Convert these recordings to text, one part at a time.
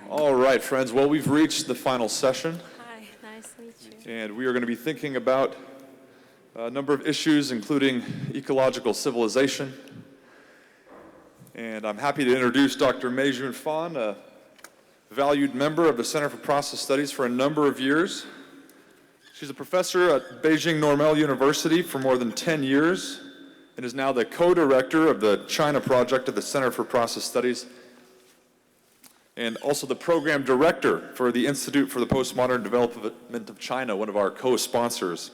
All right, friends. Well, we've reached the final session. Hi, nice to meet you. And we are going to be thinking about a number of issues, including ecological civilization. And I'm happy to introduce Dr. Meijun Fan, a valued member of the Center for Process Studies for a number of years. She's a professor at Beijing Normal University for more than 10 years and is now the co-director of the China project of the Center for Process Studies and also the program director for the Institute for the Postmodern Development of China, one of our co-sponsors.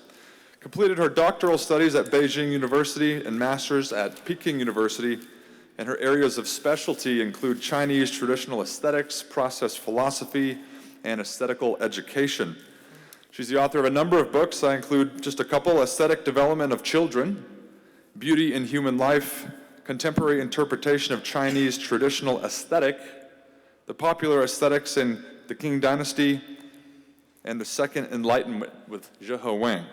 Completed her doctoral studies at Beijing University and master's at Peking University, and her areas of specialty include Chinese traditional aesthetics, process philosophy, and aesthetical education. She's the author of a number of books. I include just a couple: Aesthetic Development of Children, Beauty in Human Life, Contemporary Interpretation of Chinese Traditional Aesthetic, The Popular Aesthetics in the Qing Dynasty, and The Second Enlightenment with Zhehe Wang.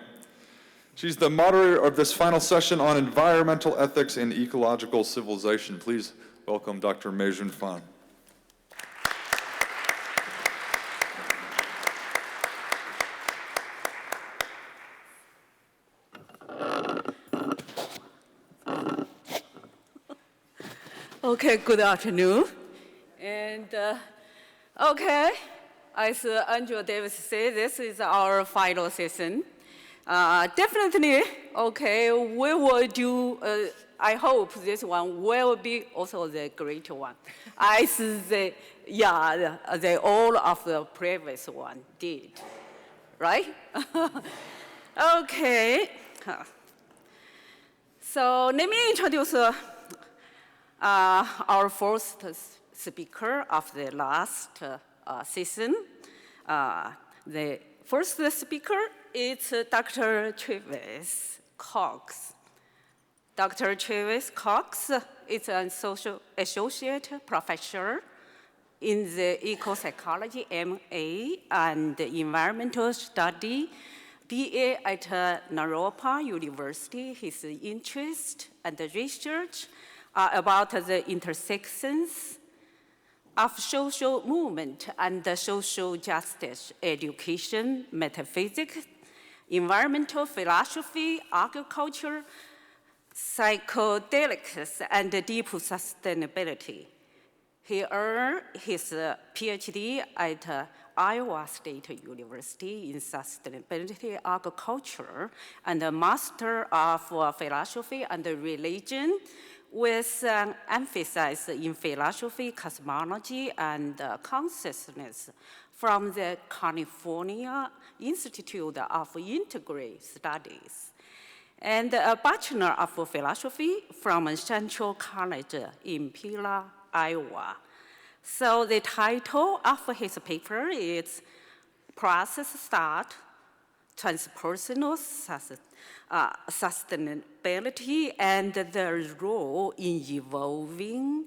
She's the moderator of this final session on environmental ethics and ecological civilization. Please welcome Dr. Meijun Fan. Okay, good afternoon. And okay, as Andrew Davis said, this is our final session. Definitely, okay, we will do, I hope this one will be also the great one, as the all of the previous one did, right? Okay, so let me introduce our first speaker of the last session. The first speaker is Dr. Travis Cox. Dr. Travis Cox is an associate professor in the Ecopsychology MA and Environmental Study BA at Naropa University. His interest and research are about the intersections of social movement and social justice, education, metaphysics, environmental philosophy, agriculture, psychedelics, and deep sustainability. He earned his PhD at Iowa State University in sustainability agriculture and a Master of Philosophy and Religion with an emphasis in philosophy, cosmology, and consciousness from the California Institute of Integrated Studies, and a Bachelor of Philosophy from Central College in Pella, Iowa. So the title of his paper is Process Start, Transpersonal Sustainability and the Role in Evolving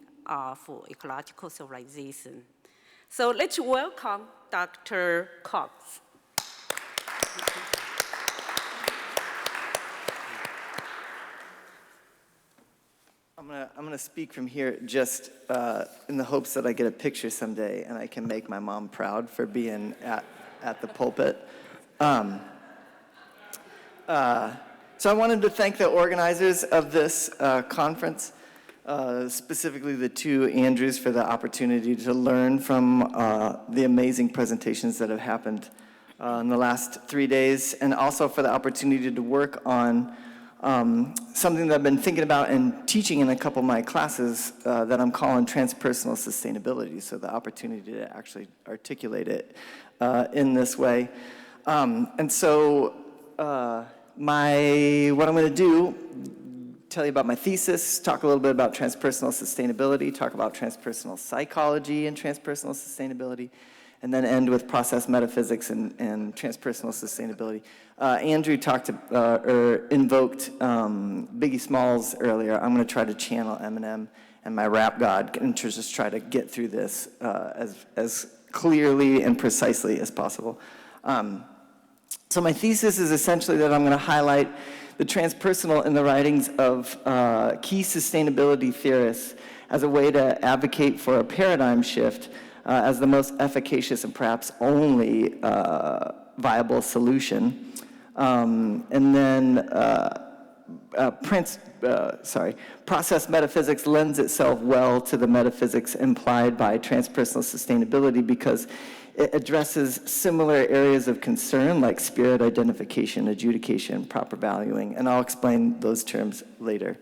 for Ecological Civilization. So let's welcome Dr. Cox. I'm gonna speak from here just in the hopes that I get a picture someday and I can make my mom proud for being at the pulpit. So I wanted to thank the organizers of this conference, specifically the two Andrews, for the opportunity to learn from the amazing presentations that have happened in the last 3 days, and also for the opportunity to work on something that I've been thinking about and teaching in a couple of my classes that I'm calling transpersonal sustainability, so the opportunity to actually articulate it in this way. And so what I'm going to do, tell you about my thesis, talk a little bit about transpersonal sustainability, talk about transpersonal psychology and transpersonal sustainability, and then end with process metaphysics and transpersonal sustainability. Andrew invoked Biggie Smalls earlier. I'm going to try to channel Eminem and my rap god and to just try to get through this as clearly and precisely as possible. So my thesis is essentially that I'm going to highlight the transpersonal in the writings of key sustainability theorists as a way to advocate for a paradigm shift as the most efficacious and perhaps only viable solution. And then process metaphysics lends itself well to the metaphysics implied by transpersonal sustainability because it addresses similar areas of concern like spirit identification, adjudication, proper valuing, and I'll explain those terms later.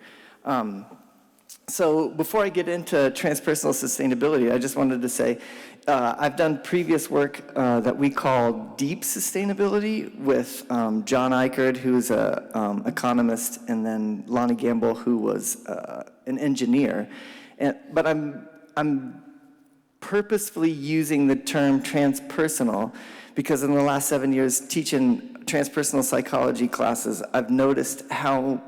So before I get into transpersonal sustainability, I just wanted to say I've done previous work that we call deep sustainability with John Eichard, who's an economist, and then Lonnie Gamble, who was an engineer. But I'm purposefully using the term transpersonal because in the last 7 years teaching transpersonal psychology classes, I've noticed how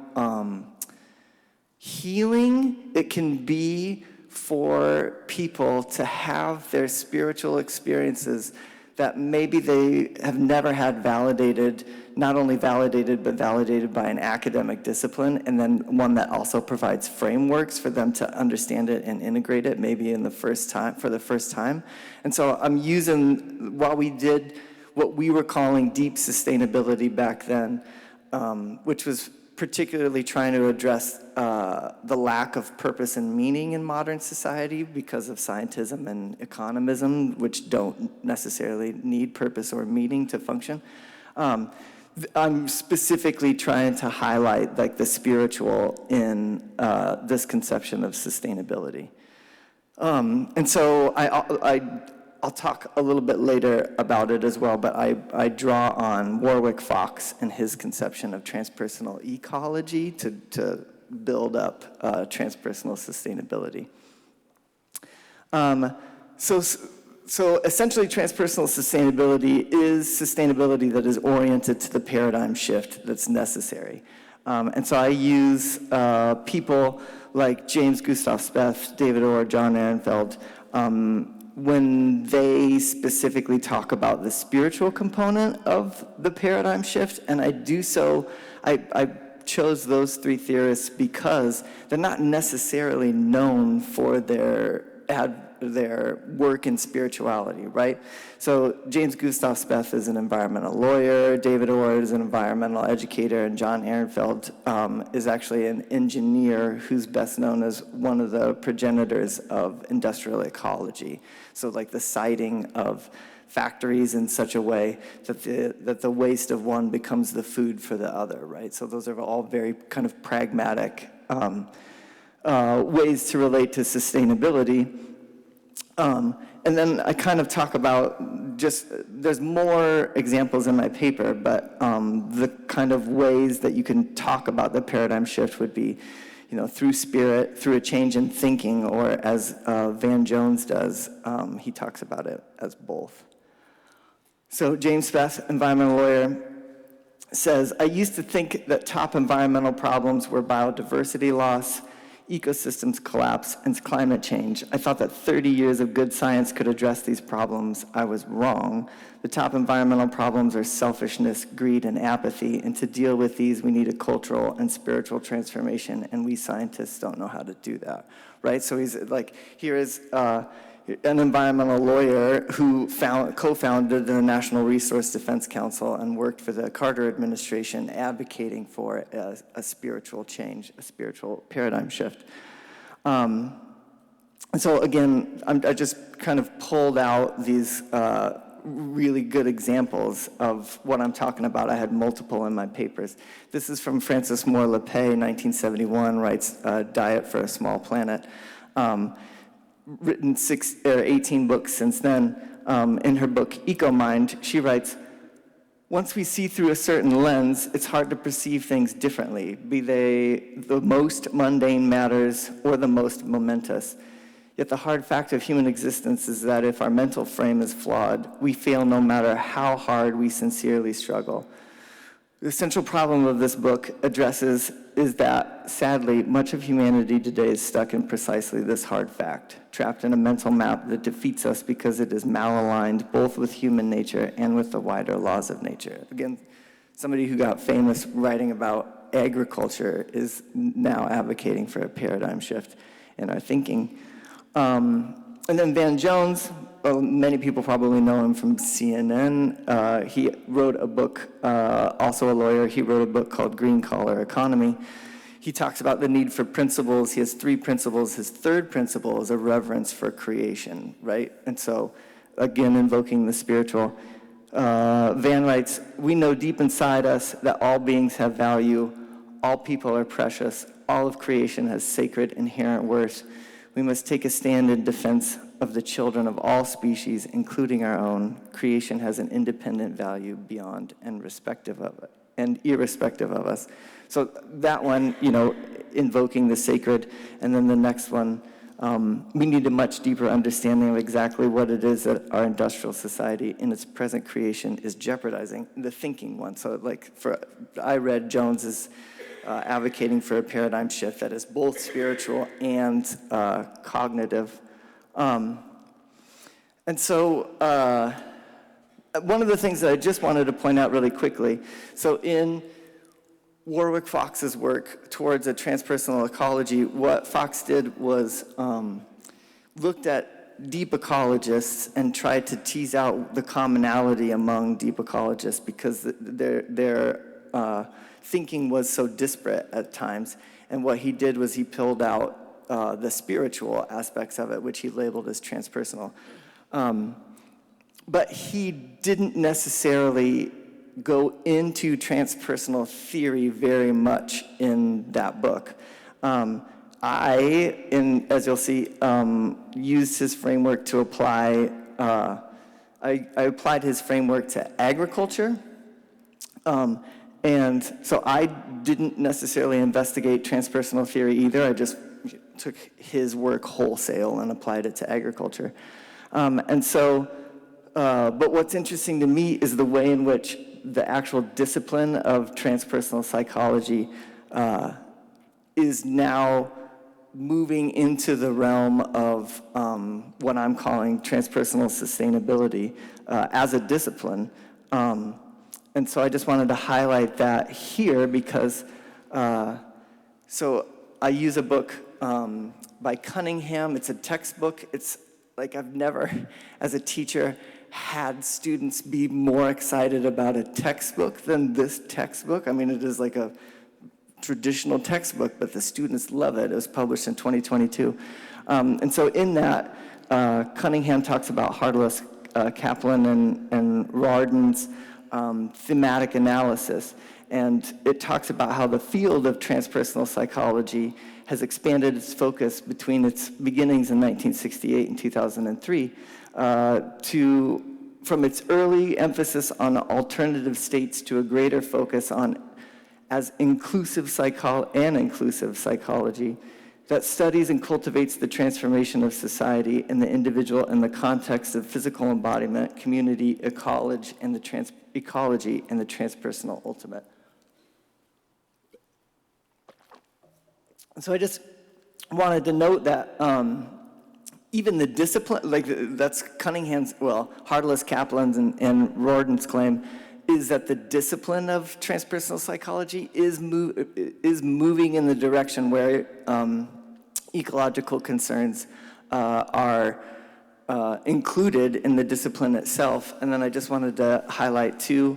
healing it can be for people to have their spiritual experiences that maybe they have never had validated, not only validated, but validated by an academic discipline, and then one that also provides frameworks for them to understand it and integrate it maybe for the first time. And so I'm using, while we did what we were calling deep sustainability back then, which was particularly trying to address the lack of purpose and meaning in modern society because of scientism and economism, which don't necessarily need purpose or meaning to function. I'm specifically trying to highlight like the spiritual in this conception of sustainability. And so I'll talk a little bit later about it as well, but I draw on Warwick Fox and his conception of transpersonal ecology to build up transpersonal sustainability. So essentially transpersonal sustainability is sustainability that is oriented to the paradigm shift that's necessary. And so I use people like James Gustav Speth, David Orr, John Ehrenfeld, when they specifically talk about the spiritual component of the paradigm shift, and I do so, I chose those three theorists because they're not necessarily known for their work in spirituality, right? So James Gustav Speth is an environmental lawyer, David Orr is an environmental educator, and John Ehrenfeld is actually an engineer who's best known as one of the progenitors of industrial ecology. So like the siting of factories in such a way that the waste of one becomes the food for the other, right? So those are all very kind of pragmatic ways to relate to sustainability. And then I kind of talk about there's more examples in my paper, but the kind of ways that you can talk about the paradigm shift would be, through spirit, through a change in thinking, or as Van Jones does, he talks about it as both. So James Speth, environmental lawyer, says, I used to think that top environmental problems were biodiversity loss, ecosystems collapse, and climate change. I thought that 30 years of good science could address these problems. I was wrong. The top environmental problems are selfishness, greed, and apathy, and to deal with these, we need a cultural and spiritual transformation, and we scientists don't know how to do that, right? So he's like, here is an environmental lawyer who co-founded the National Resource Defense Council and worked for the Carter administration advocating for a spiritual change, a spiritual paradigm shift. And so again, I just kind of pulled out these really good examples of what I'm talking about. I had multiple in my papers. This is from Frances Moore Lepay, 1971, writes Diet for a Small Planet. Written 18 books since then. In her book, Eco-Mind, she writes, once we see through a certain lens, it's hard to perceive things differently, be they the most mundane matters or the most momentous. Yet the hard fact of human existence is that if our mental frame is flawed, we fail no matter how hard we sincerely struggle. The central problem of this book is that, sadly, much of humanity today is stuck in precisely this hard fact, trapped in a mental map that defeats us because it is malaligned both with human nature and with the wider laws of nature. Again, somebody who got famous writing about agriculture is now advocating for a paradigm shift in our thinking. And then Van Jones, many people probably know him from CNN. He wrote a book, also a lawyer, he wrote a book called Green Collar Economy. He talks about the need for principles. He has 3 principles. His third principle is a reverence for creation, right? And so, again, invoking the spiritual. Van writes, "We know deep inside us that all beings have value, all people are precious, all of creation has sacred inherent worth. We must take a stand in defense of the children of all species, including our own. Creation has an independent value beyond and irrespective of us." So that one, invoking the sacred, and then the next one, we need a much deeper understanding of exactly what it is that our industrial society in its present creation is jeopardizing, the thinking one. So I read Jones as advocating for a paradigm shift that is both spiritual and cognitive. And so one of the things that I just wanted to point out really quickly, so in Warwick Fox's work towards a transpersonal ecology, what Fox did was looked at deep ecologists and tried to tease out the commonality among deep ecologists because their thinking was so disparate at times. And what he did was he pulled out the spiritual aspects of it, which he labeled as transpersonal. But he didn't necessarily go into transpersonal theory very much in that book. As you'll see, used his framework to apply, I applied his framework to agriculture. And so I didn't necessarily investigate transpersonal theory either. I just took his work wholesale and applied it to agriculture. But what's interesting to me is the way in which the actual discipline of transpersonal psychology is now moving into the realm of what I'm calling transpersonal sustainability as a discipline. And so I just wanted to highlight that here because, so I use a book by Cunningham. It's a textbook. It's like I've never, as a teacher, had students be more excited about a textbook than this textbook. I mean, it is like a traditional textbook, but the students love it. It was published in 2022. And so in that, Cunningham talks about Hartless, Kaplan, and Rardin's thematic analysis. And it talks about how the field of transpersonal psychology has expanded its focus between its beginnings in 1968 and 2003 from its early emphasis on alternative states to a greater focus on inclusive psychology that studies and cultivates the transformation of society and the individual in the context of physical embodiment, community, ecology, and the transpersonal ultimate. So I just wanted to note that even the discipline, like that's Cunningham's, Hartless, Kaplan's, and Rorden's claim, is that the discipline of transpersonal psychology is moving in the direction where ecological concerns are included in the discipline itself. And then I just wanted to highlight two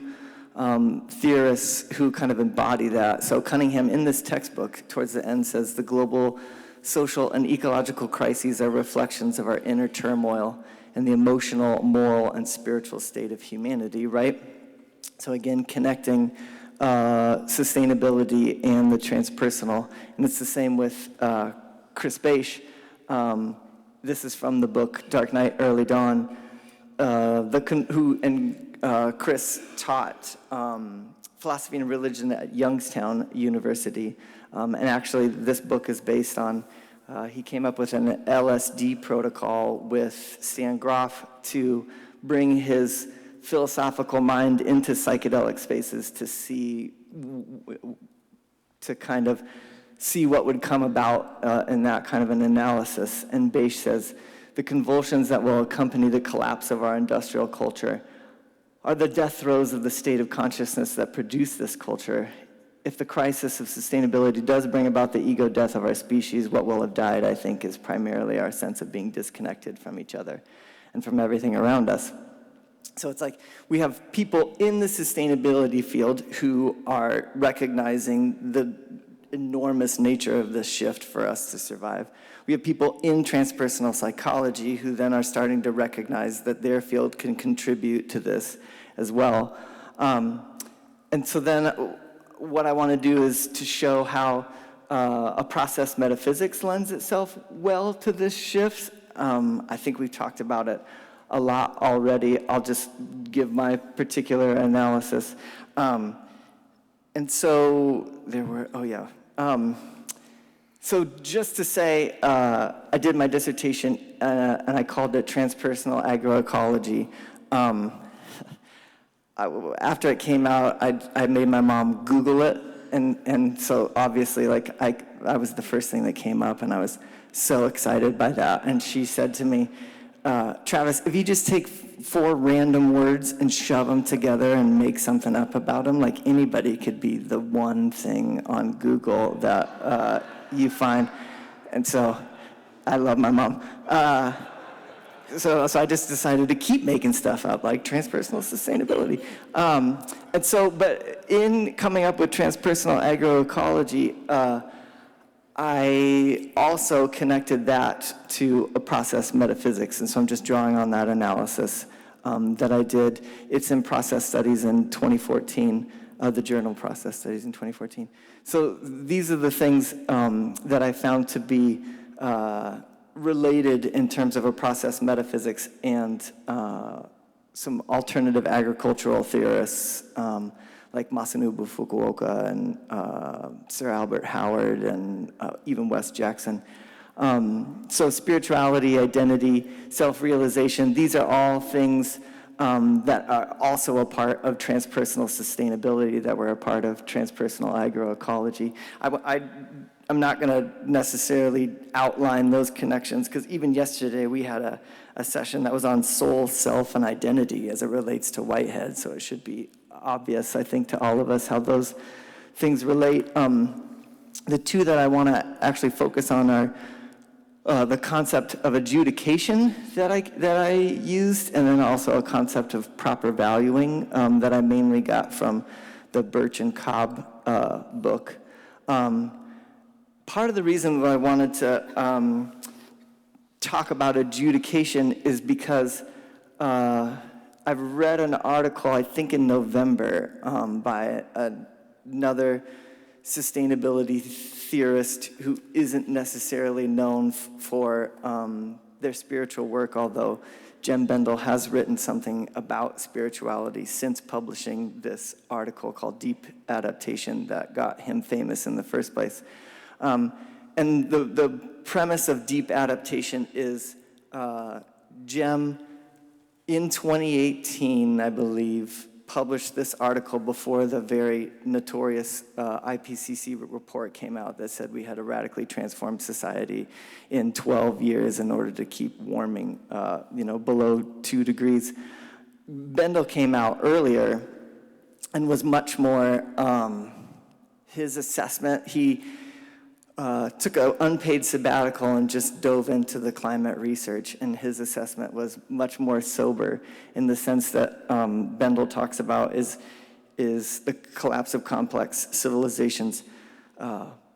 theorists who kind of embody that. So Cunningham, in this textbook, towards the end, says the global social and ecological crises are reflections of our inner turmoil and the emotional, moral, and spiritual state of humanity, right? So again, connecting sustainability and the transpersonal. And it's the same with Chris Beisch. This is from the book Dark Night, Early Dawn, Chris taught philosophy and religion at Youngstown University. And actually, this book is based on, he came up with an LSD protocol with Stan Groff to bring his philosophical mind into psychedelic spaces to kind of see what would come about in that kind of an analysis. And Beisch says, the convulsions that will accompany the collapse of our industrial culture are the death throes of the state of consciousness that produced this culture. if the crisis of sustainability does bring about the ego death of our species, what will have died, I think, is primarily our sense of being disconnected from each other and from everything around us. So it's like we have people in the sustainability field who are recognizing the enormous nature of this shift for us to survive. We have people in transpersonal psychology who then are starting to recognize that their field can contribute to this as well. And so then what I want to do is to show how a process metaphysics lends itself well to this shift. I think we've talked about it a lot already. I'll just give my particular analysis. And so there were, so just to say, I did my dissertation and I called it Transpersonal Agroecology. After it came out, I made my mom Google it, and so obviously, like, I was the first thing that came up, and I was so excited by that. And she said to me, Travis, if you just take 4 random words and shove them together and make something up about them, like anybody could be the one thing on Google that you find. And so I love my mom. So I just decided to keep making stuff up, like transpersonal sustainability. And so, but in coming up with transpersonal agroecology, I also connected that to a process metaphysics, and so I'm just drawing on that analysis that I did. It's in Process Studies in 2014, the journal Process Studies in 2014. So these are the things that I found to be related in terms of a process metaphysics and some alternative agricultural theorists like Masanobu Fukuoka and Sir Albert Howard and even Wes Jackson. So spirituality, identity, self-realization, these are all things that are also a part of transpersonal sustainability, that were a part of transpersonal agroecology. I'm not going to necessarily outline those connections, because even yesterday we had a session that was on soul, self, and identity as it relates to Whitehead, so it should be obvious, I think, to all of us how those things relate. The two that I want to actually focus on are the concept of adjudication that I used, and then also a concept of proper valuing that I mainly got from the Birch and Cobb book. Part of the reason that I wanted to talk about adjudication is because I've read an article, I think in November, by another sustainability theorist who isn't necessarily known for their spiritual work, although Jem Bendel has written something about spirituality since publishing this article called Deep Adaptation that got him famous in the first place. And the premise of deep adaptation is Jem, in 2018, I believe, published this article before the very notorious IPCC report came out that said we had a radically transformed society in 12 years in order to keep warming, below 2 degrees. Bendel came out earlier and was much more, his assessment, he took an unpaid sabbatical and just dove into the climate research, and his assessment was much more sober in the sense that Bendel talks about is the collapse of complex civilizations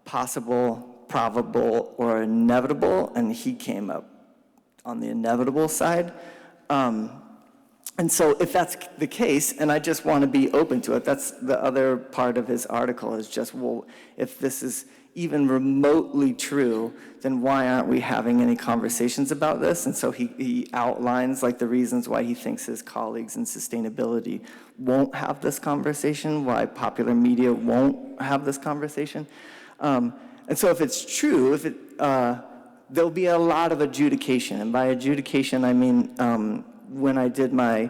possible, probable, or inevitable, and he came up on the inevitable side. And so if that's the case, and I just want to be open to it, that's the other part of his article is just, well, if this is even remotely true, then why aren't we having any conversations about this? And so he outlines like the reasons why he thinks his colleagues in sustainability won't have this conversation, why popular media won't have this conversation. And so if it's true, there'll be a lot of adjudication. And by adjudication, I mean, when I did my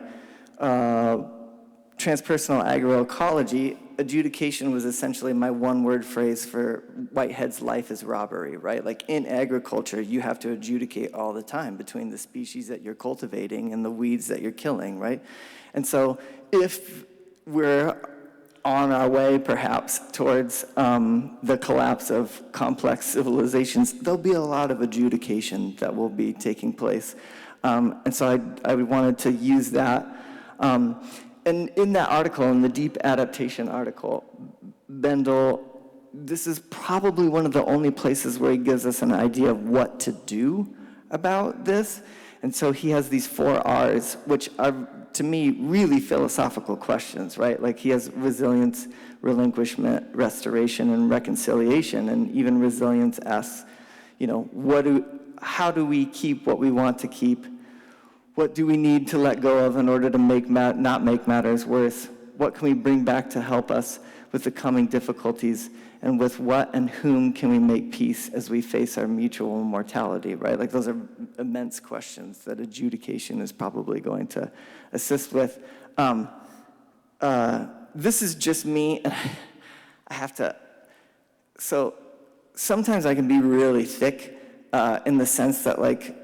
transpersonal agroecology, adjudication was essentially my one-word phrase for Whitehead's life is robbery, right? Like in agriculture, you have to adjudicate all the time between the species that you're cultivating and the weeds that you're killing, right? And so if we're on our way, perhaps, towards the collapse of complex civilizations, there'll be a lot of adjudication that will be taking place. And so I wanted to use that. And in that article, in the deep adaptation article, Bendel, this is probably one of the only places where he gives us an idea of what to do about this. And so he has these 4 R's, which are, to me, really philosophical questions, right? Like he has resilience, relinquishment, restoration, and reconciliation. And even resilience asks, you know, how do we keep what we want to keep? What do we need to let go of in order to not make matters worse? What can we bring back to help us with the coming difficulties? And with what and whom can we make peace as we face our mutual mortality, right? Like those are immense questions that adjudication is probably going to assist with. This is just me, and I have to, so sometimes I can be really thick in the sense that like,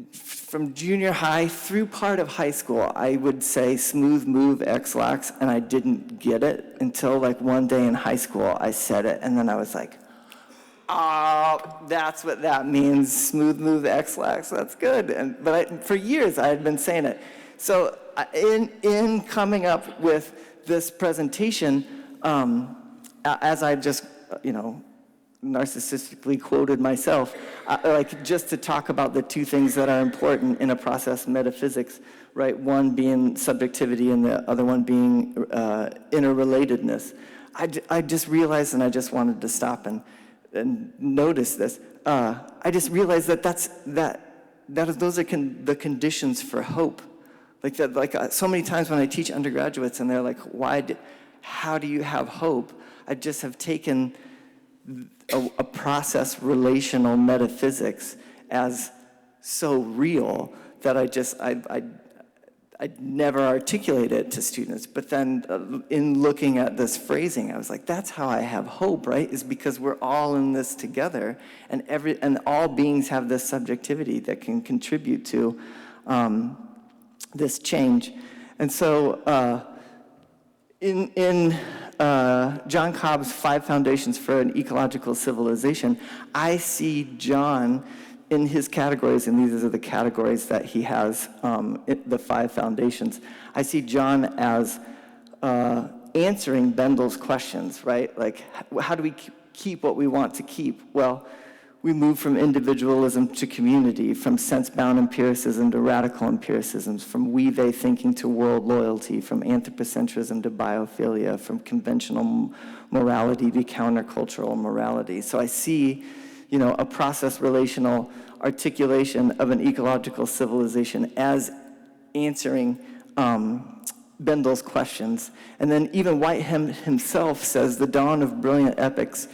from junior high through part of high school, I would say smooth move X-lax, and I didn't get it until like one day in high school I said it, and then I was like, oh, that's what that means, smooth move X-lax, that's good. But for years I had been saying it. So in coming up with this presentation, as I just, narcissistically quoted myself, like just to talk about the 2 things that are important in a process metaphysics, right? One being subjectivity and the other one being interrelatedness. I just realized, and I just wanted to stop and notice this. I just realized that those are the conditions for hope. Like that, so many times when I teach undergraduates and they're like, how do you have hope? I just have taken a process relational metaphysics as so real that I never articulate it to students. But then in looking at this phrasing, I was like, that's how I have hope, right? Is because we're all in this together, and all beings have this subjectivity that can contribute to this change. And so in John Cobb's 5 Foundations for an Ecological Civilization, I see John in his categories, and these are the categories that he has, the 5 foundations. I see John as answering Bendel's questions, right? Like, how do we keep what we want to keep? Well, we move from individualism to community, from sense-bound empiricism to radical empiricisms, from we-they thinking to world loyalty, from anthropocentrism to biophilia, from conventional morality to countercultural morality. So I see, a process relational articulation of an ecological civilization as answering Bendel's questions. And then even Whitehead himself says the dawn of brilliant epics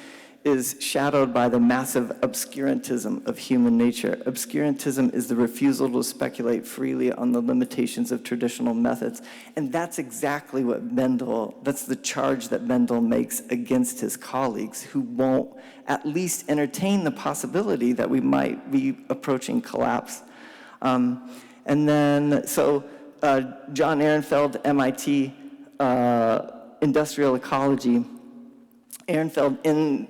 is shadowed by the massive obscurantism of human nature. Obscurantism is the refusal to speculate freely on the limitations of traditional methods. And that's exactly what that's the charge that Bendel makes against his colleagues who won't at least entertain the possibility that we might be approaching collapse. And then, John Ehrenfeld, MIT, Industrial Ecology. Ehrenfeld, in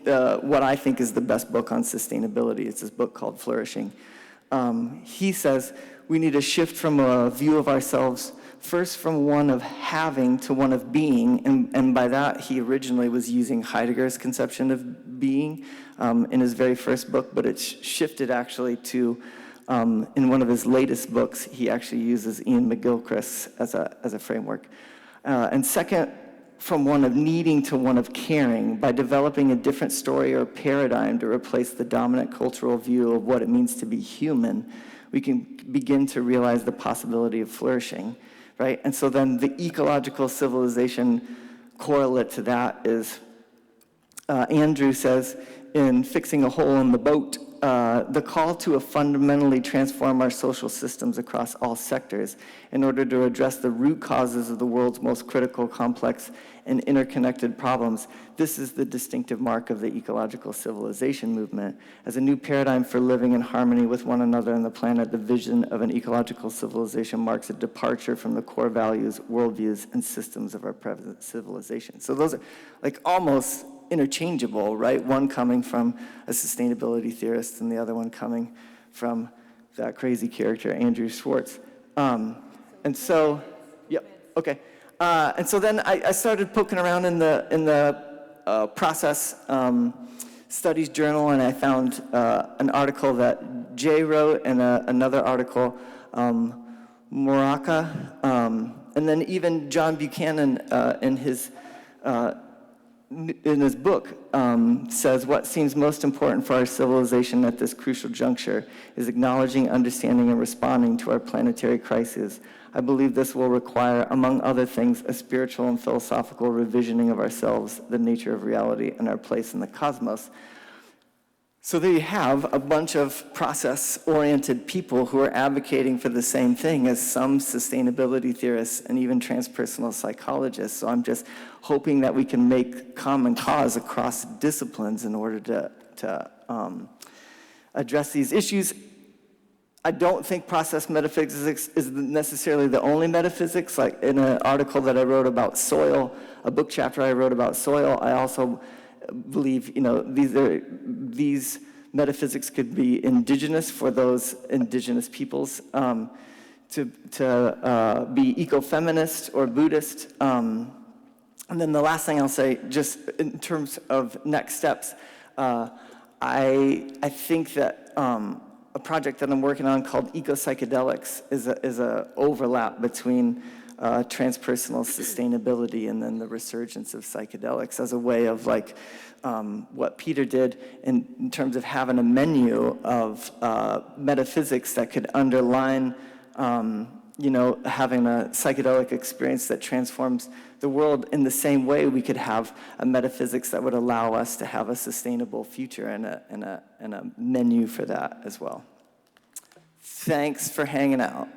what I think is the best book on sustainability, it's his book called Flourishing, he says we need to shift from a view of ourselves, first from one of having to one of being, and by that he originally was using Heidegger's conception of being in his very first book, but it's shifted actually to, in one of his latest books, he actually uses Ian McGilchrist's as a framework. And second, from one of needing to one of caring, by developing a different story or paradigm to replace the dominant cultural view of what it means to be human, we can begin to realize the possibility of flourishing, right? And so then the ecological civilization correlate to that is, Andrew says, in Fixing a Hole in the Boat, the call to fundamentally transform our social systems across all sectors in order to address the root causes of the world's most critical, complex, and interconnected problems. This is the distinctive mark of the ecological civilization movement. As a new paradigm for living in harmony with one another and the planet, the vision of an ecological civilization marks a departure from the core values, worldviews, and systems of our present civilization. So those are like almost interchangeable, right? One coming from a sustainability theorist and the other one coming from that crazy character, Andrew Schwartz. And so then I started poking around in the process studies journal, and I found an article that Jay wrote and another article, Moraka, and then even John Buchanan in his book says what seems most important for our civilization at this crucial juncture is acknowledging, understanding, and responding to our planetary crises. I believe this will require, among other things, a spiritual and philosophical revisioning of ourselves, the nature of reality, and our place in the cosmos. So there you have a bunch of process-oriented people who are advocating for the same thing as some sustainability theorists and even transpersonal psychologists. So I'm just hoping that we can make common cause across disciplines in order to address these issues. I don't think process metaphysics is necessarily the only metaphysics. Like in an article that I wrote about soil, a book chapter I wrote about soil, I also believe, these metaphysics could be indigenous for those indigenous peoples, to be eco-feminist or Buddhist. And then the last thing I'll say, just in terms of next steps, I think that a project that I'm working on called Ecopsychedelics is a overlap between transpersonal sustainability and then the resurgence of psychedelics as a way of what Peter did in terms of having a menu of metaphysics that could underline having a psychedelic experience that transforms the world. In the same way, we could have a metaphysics that would allow us to have a sustainable future and a menu for that as well. Thanks for hanging out.